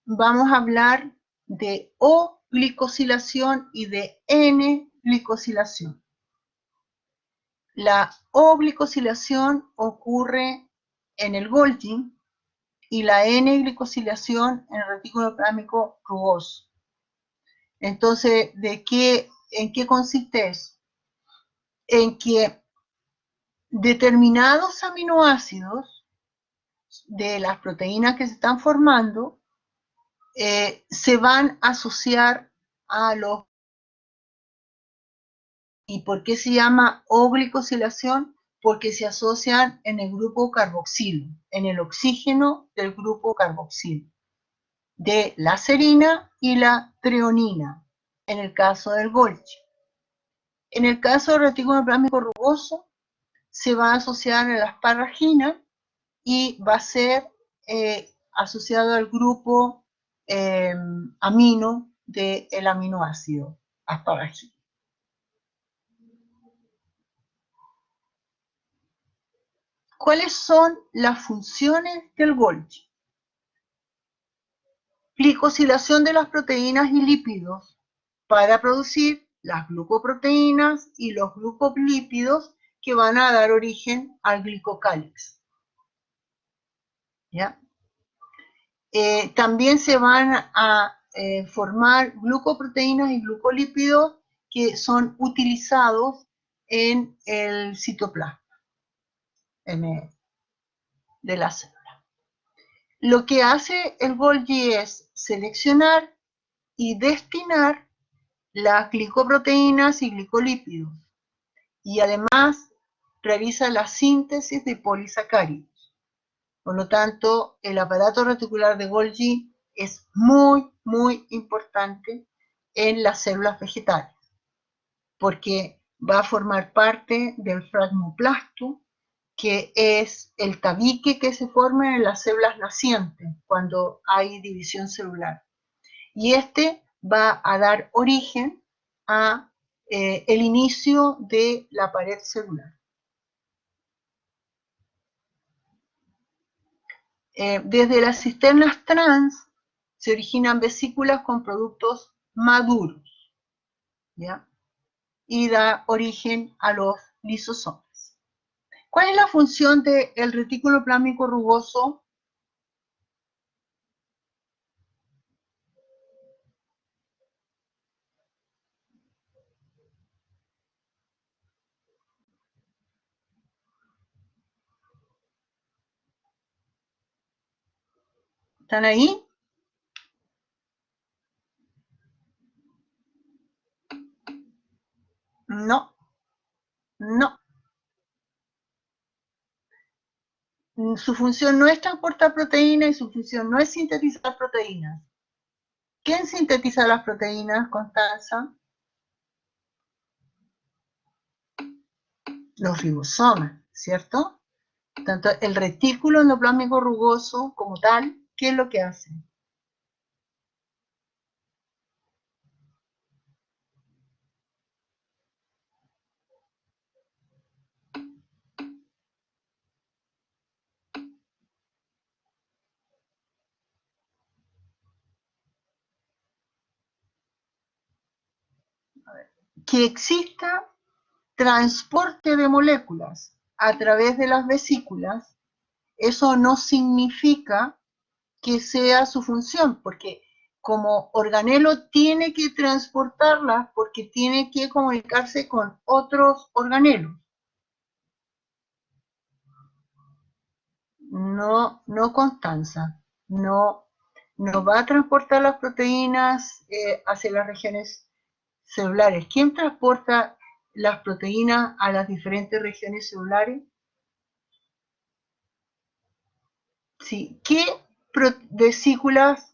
vamos a hablar de O-glicosilación y de N-glicosilación. La O-glicosilación ocurre en el Golgi y la N-glicosilación en el retículo plámico rugoso. Entonces, ¿en qué consiste eso? En que determinados aminoácidos de las proteínas que se están formando se van a asociar a los... ¿Y por qué se llama O-glicosilación? Porque se asocian en el grupo carboxilo, en el oxígeno del grupo carboxilo, de la serina y la treonina, en el caso del Golgi. En el caso del retículo plámico rugoso, se va a asociar a la asparagina y va a ser asociado al grupo amino del aminoácido asparagina. ¿Cuáles son las funciones del Golgi? Glicosilación de las proteínas y lípidos para producir las glucoproteínas y los glucolípidos que van a dar origen al glicocálix. ¿Ya? También se van a formar glucoproteínas y glucolípidos que son utilizados en el citoplasma de la célula. Lo que hace el Golgi es seleccionar y destinar las glicoproteínas y glicolípidos y además realiza la síntesis de polisacáridos. Por lo tanto, el aparato reticular de Golgi es muy, muy importante en las células vegetales, porque va a formar parte del fragmoplasto, que es el tabique que se forma en las células nacientes cuando hay división celular. Y este va a dar origen a el inicio de la pared celular. Desde las cisternas trans se originan vesículas con productos maduros, ¿ya? Y da origen a los lisosomas. ¿Cuál es la función del retículo plámico rugoso? ¿Están ahí? No, no. Su función no es transportar proteínas y su función no es sintetizar proteínas. ¿Quién sintetiza las proteínas, Constanza? Los ribosomas, ¿cierto? Tanto el retículo endoplasmico rugoso como tal, ¿qué es lo que hace? A ver. que exista transporte de moléculas a través de las vesículas, eso no significa que sea su función, porque como organelo tiene que transportarlas porque tiene que comunicarse con otros organelos. No Constanza, no va a transportar las proteínas hacia las regiones celulares. ¿Quién transporta las proteínas a las diferentes regiones celulares? Sí. ¿Qué vesículas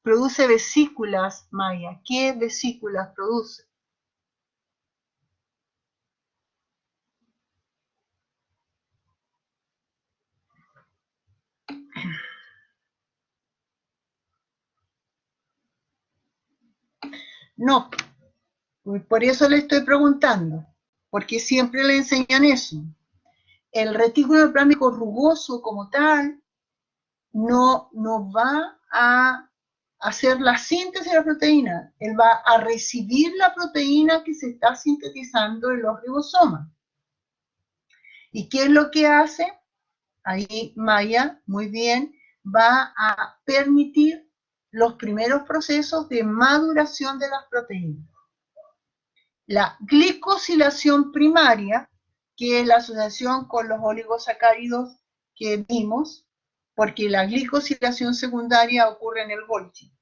produce vesículas, Maya? ¿Qué vesículas produce? No, por eso le estoy preguntando, porque siempre le enseñan eso. El retículo endoplasmático rugoso como tal no va a hacer la síntesis de la proteína, él va a recibir la proteína que se está sintetizando en los ribosomas. ¿Y qué es lo que hace? Ahí Maya, muy bien, va a permitir los primeros procesos de maduración de las proteínas. La glicosilación primaria, que es la asociación con los oligosacáridos que vimos, porque la glicosilación secundaria ocurre en el Golgi.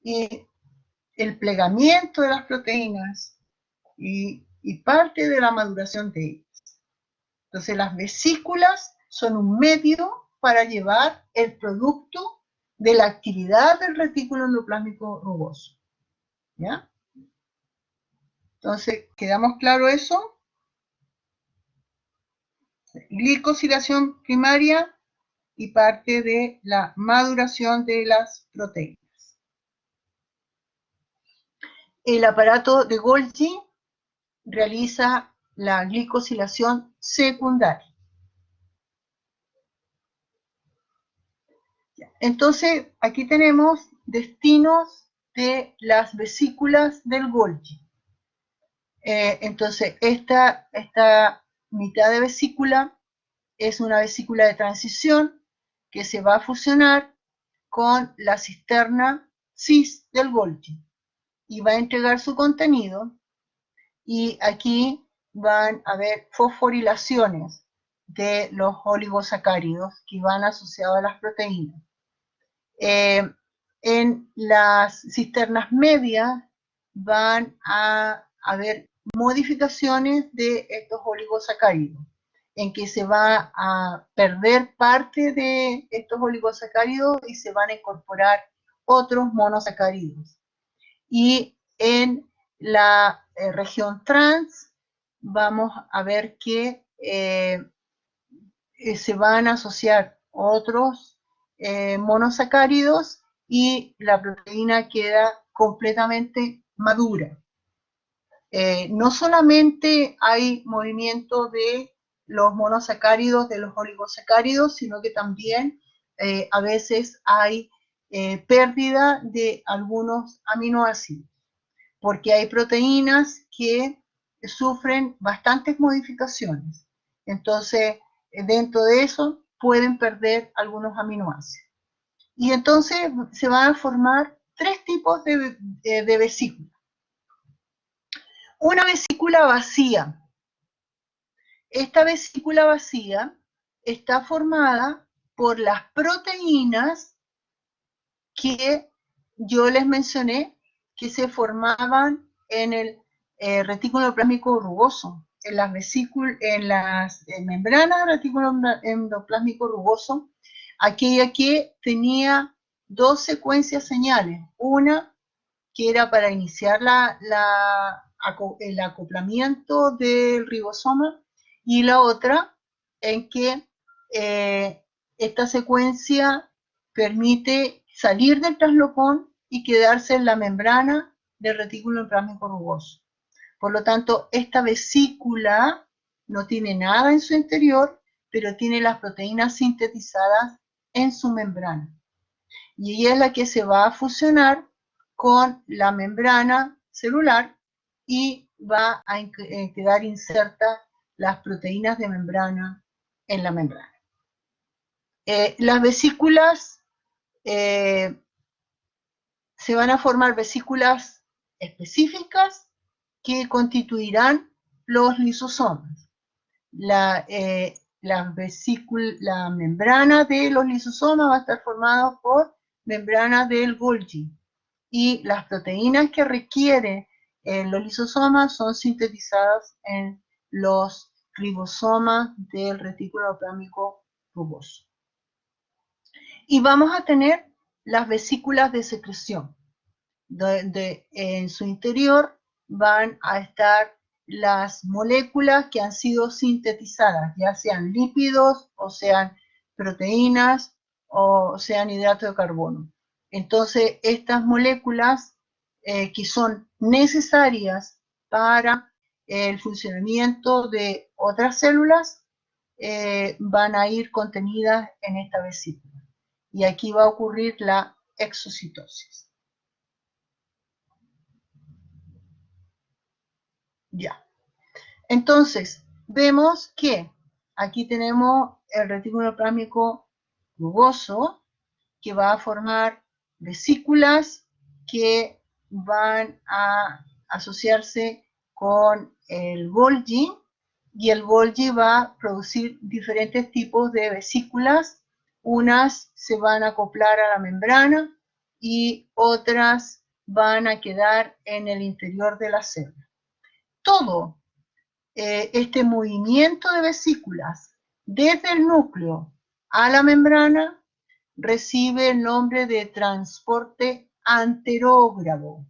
Y el plegamiento de las proteínas y parte de la maduración de ellas. Entonces las vesículas son un medio para llevar el producto de la actividad del retículo endoplásmico rugoso. ¿Ya? Entonces, ¿quedamos claro eso? Glicosilación primaria y parte de la maduración de las proteínas. El aparato de Golgi realiza la glicosilación secundaria. Entonces, aquí tenemos destinos de las vesículas del Golgi. Entonces, esta mitad de vesícula es una vesícula de transición que se va a fusionar con la cisterna cis del Golgi y va a entregar su contenido, y aquí van a haber fosforilaciones de los oligosacáridos que van asociados a las proteínas. En las cisternas medias van a haber modificaciones de estos oligosacáridos, en que se va a perder parte de estos oligosacáridos y se van a incorporar otros monosacáridos. Y en la región trans vamos a ver que se van a asociar otros monosacáridos y la proteína queda completamente madura. No solamente hay movimiento de los monosacáridos, de los oligosacáridos, sino que también a veces hay pérdida de algunos aminoácidos, porque hay proteínas que sufren bastantes modificaciones. Entonces, dentro de eso pueden perder algunos aminoácidos. Y entonces se van a formar tres tipos de vesículas. Una vesícula vacía. Esta vesícula vacía está formada por las proteínas que yo les mencioné que se formaban en el retículo endoplásmico rugoso, en las vesículas, en las membranas del retículo endoplásmico rugoso, aquella que tenía dos secuencias señales. Una que era para iniciar el acoplamiento del ribosoma, y la otra en que esta secuencia permite salir del traslocón y quedarse en la membrana del retículo endoplasmático rugoso. Por lo tanto, esta vesícula no tiene nada en su interior, pero tiene las proteínas sintetizadas en su membrana. Y ella es la que se va a fusionar con la membrana celular y va a quedar insertas las proteínas de membrana en la membrana. Las vesículas, se van a formar vesículas específicas que constituirán los lisosomas. La membrana de los lisosomas va a estar formada por membrana del Golgi, y las proteínas que requieren los lisosomas son sintetizadas en los ribosomas del retículo endoplámico rugoso. Y vamos a tener las vesículas de secreción, donde en su interior van a estar las moléculas que han sido sintetizadas, ya sean lípidos o sean proteínas o sean hidratos de carbono. Entonces, estas moléculas que son necesarias para el funcionamiento de otras células van a ir contenidas en esta vesícula. Y aquí va a ocurrir la exocitosis. Ya. Entonces, vemos que aquí tenemos el retículo endoplámico rugoso, que va a formar vesículas que van a asociarse con el Golgi, y el Golgi va a producir diferentes tipos de vesículas. Unas se van a acoplar a la membrana y otras van a quedar en el interior de la célula. Todo este movimiento de vesículas desde el núcleo a la membrana recibe el nombre de transporte anterógrado,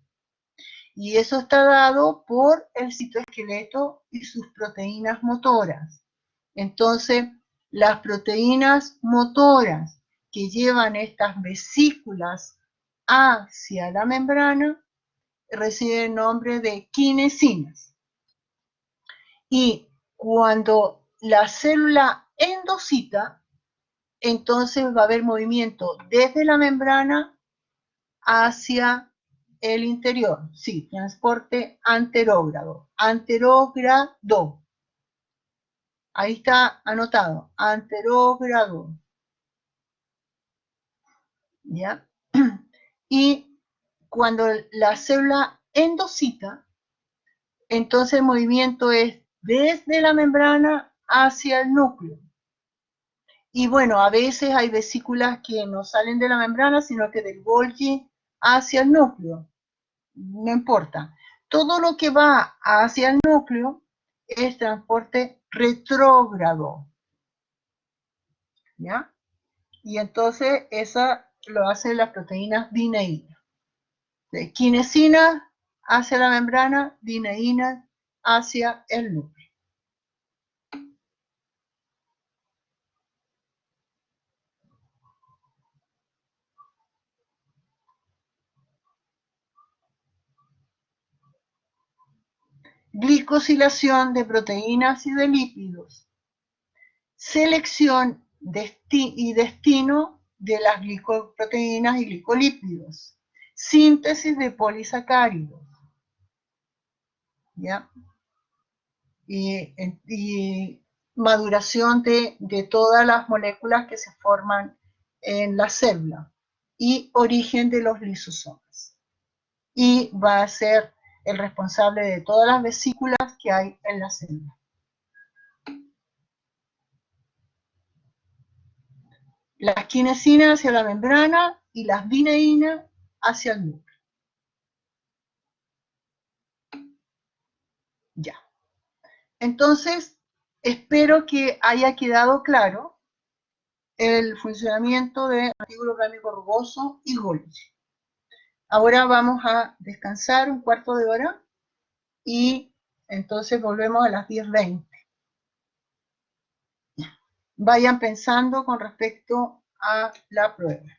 y eso está dado por el citoesqueleto y sus proteínas motoras. Entonces, las proteínas motoras que llevan estas vesículas hacia la membrana reciben el nombre de kinesinas. Y cuando la célula endocita, entonces va a haber movimiento desde la membrana hacia el interior. Sí, transporte anterógrado. Anterógrado. Ahí está anotado. Anterógrado. ¿Ya? Y cuando la célula endocita, entonces el movimiento es desde la membrana hacia el núcleo. Y bueno, a veces hay vesículas que no salen de la membrana, sino que del Golgi hacia el núcleo. No importa. Todo lo que va hacia el núcleo es transporte retrógrado. ¿Ya? Y entonces esa lo hacen las proteínas dineínas. De kinesina hacia la membrana, dineína hacia el núcleo. Glicosilación de proteínas y de lípidos. Selección y destino de las glicoproteínas y glicolípidos. Síntesis de polisacáridos. ¿Ya? Y maduración de todas las moléculas que se forman en la célula. Y origen de los lisosomas. Y va a ser el responsable de todas las vesículas que hay en la célula. Las kinesinas hacia la membrana y las dineínas hacia el núcleo. Ya. Entonces, espero que haya quedado claro el funcionamiento del retículo endoplámico rugoso y Golgi. Ahora vamos a descansar un cuarto de hora y entonces volvemos a las 10:20. Vayan pensando con respecto a la prueba.